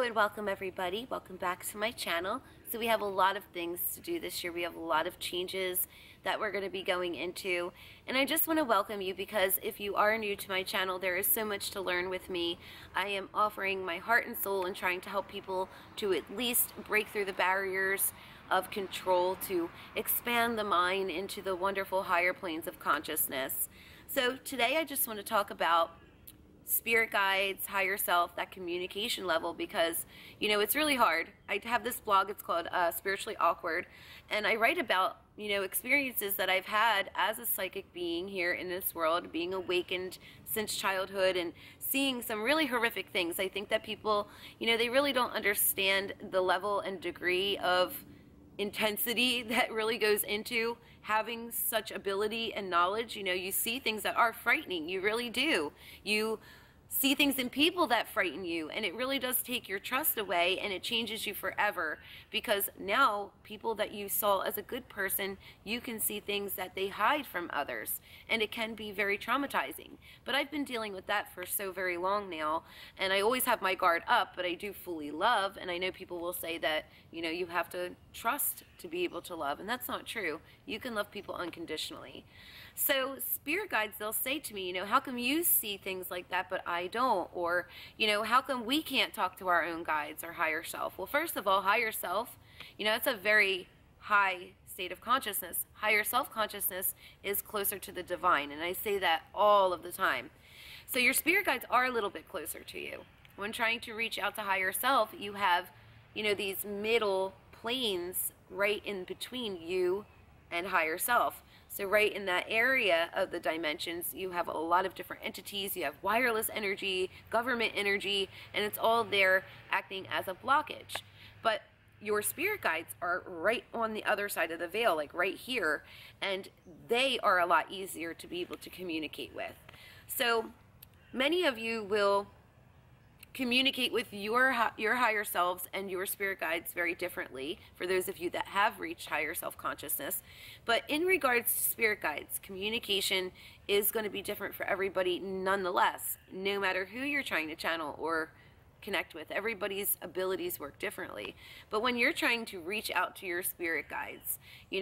and welcome everybody. Welcome back to my channel. So we have a lot of things to do this year. We have a lot of changes that we're going to be going into. And I just want to welcome you because if you are new to my channel, there is so much to learn with me. I am offering my heart and soul and trying to help people to at least break through the barriers of control, to expand the mind into the wonderful higher planes of consciousness. So today I just want to talk about spirit guides, higher self, that communication level, because it's really hard. I have this blog, it's called Spiritually Awkward, and I write about experiences that I've had as a psychic being here in this world, being awakened since childhood and seeing some really horrific things. I think that people, they really don't understand the level and degree of intensity that really goes into having such ability and knowledge. You see things that are frightening. You really do. You see things in people that frighten you, and it really does take your trust away, and it changes you forever, because now people that you saw as a good person, you can see things that they hide from others, and it can be very traumatizing. But I've been dealing with that for so very long now, and I always have my guard up, but I do fully love. And I know people will say that you have to trust to be able to love, and that's not true. You can love people unconditionally. So spirit guides, they'll say to me, how come you see things like that but I don't? Or how come we can't talk to our own guides or higher self? Well, first of all, higher self, that's a very high state of consciousness. Higher self consciousness is closer to the divine, and I say that all of the time. So your spirit guides are a little bit closer to you. When trying to reach out to higher self, you have these middle planes right in between you and higher self. So right in that area of the dimensions, you have a lot of different entities. You have wireless energy, government energy, and it's all there acting as a blockage. But your spirit guides are right on the other side of the veil, like right here, and they are a lot easier to be able to communicate with. So many of you will communicate with your higher selves and your spirit guides very differently, for those of you that have reached higher self-consciousness. But in regards to spirit guides, communication is going to be different for everybody nonetheless, no matter who you're trying to channel or connect with. Everybody's abilities work differently. But when you're trying to reach out to your spirit guides, you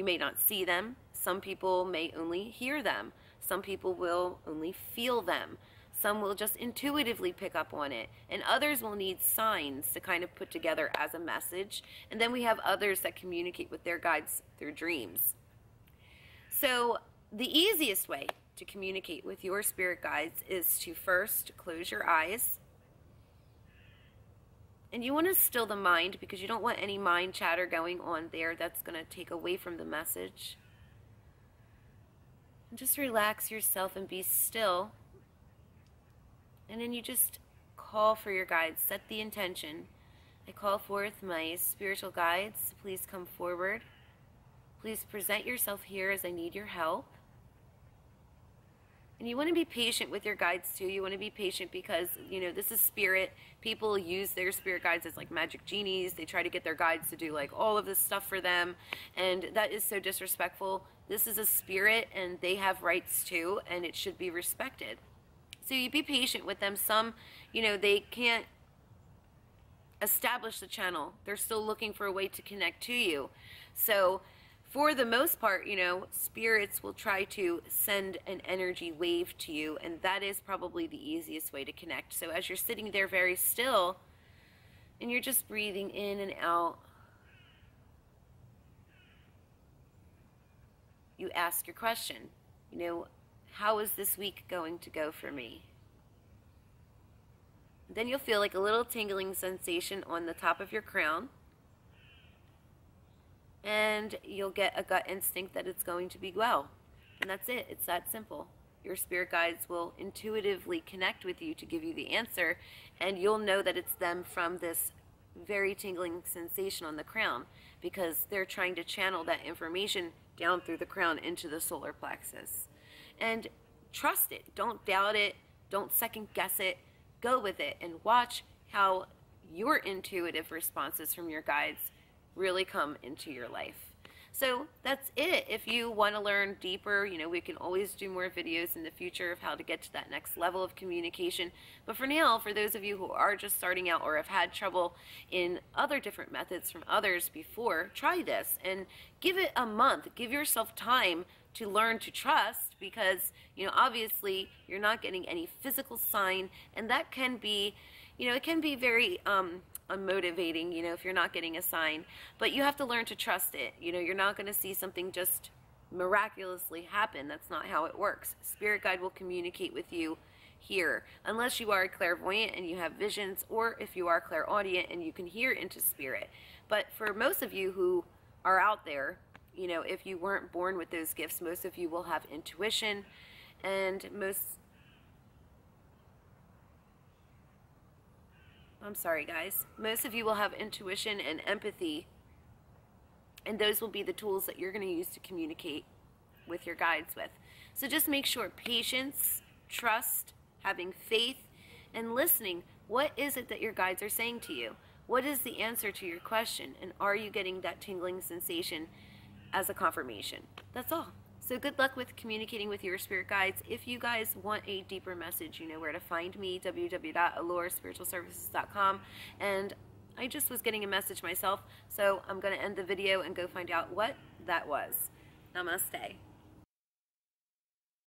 may not see them. Some people may only hear them. Some people will only feel them. Some will just intuitively pick up on it, and others will need signs to kind of put together as a message. And then we have others that communicate with their guides through dreams. So the easiest way to communicate with your spirit guides is to first close your eyes. And you want to still the mind, because you don't want any mind chatter going on there that's going to take away from the message. And just relax yourself and be still. And then you just call for your guides, set the intention. I call forth my spiritual guides. Please come forward. Please present yourself here as I need your help. And you want to be patient with your guides too. You want to be patient because, this is spirit. People use their spirit guides as like magic genies. They try to get their guides to do like all of this stuff for them. And that is so disrespectful. This is a spirit and they have rights too, and it should be respected. So you be patient with them. Some, they can't establish the channel. They're still looking for a way to connect to you. So for the most part, spirits will try to send an energy wave to you, and that is probably the easiest way to connect. So as you're sitting there very still, and you're just breathing in and out, you ask your question, how is this week going to go for me? Then you'll feel like a little tingling sensation on the top of your crown. And you'll get a gut instinct that it's going to be well. And that's it. It's that simple. Your spirit guides will intuitively connect with you to give you the answer. And you'll know that it's them from this very tingling sensation on the crown, because they're trying to channel that information down through the crown into the solar plexus. And trust it. Don't doubt it. Don't second guess it. Go with it and watch how your intuitive responses from your guides really come into your life. So that's it. If you want to learn deeper, you know, we can always do more videos in the future of how to get to that next level of communication. But for now, for those of you who are just starting out or have had trouble in other different methods from others before, try this and give it a month. Give yourself time to learn to trust, because, you know, obviously you're not getting any physical sign, and that can be, you know, it can be very unmotivating, you know, if you're not getting a sign. But you have to learn to trust it. You know, you're not going to see something just miraculously happen. That's not how it works. Spirit guide will communicate with you here, unless you are clairvoyant and you have visions, or if you are clairaudient and you can hear into spirit. But for most of you who are out there, you know, if you weren't born with those gifts, most of you will have intuition, and most of you will have intuition and empathy, and those will be the tools that you're going to use to communicate with your guides with. So just make sure patience, trust, having faith, and listening. What is it that your guides are saying to you? What is the answer to your question? And are you getting that tingling sensation as a confirmation? That's all. So good luck with communicating with your spirit guides. If you guys want a deeper message, you know where to find me, www.aluraspiritualservices.com. And I just was getting a message myself, so I'm going to end the video and go find out what that was. Namaste.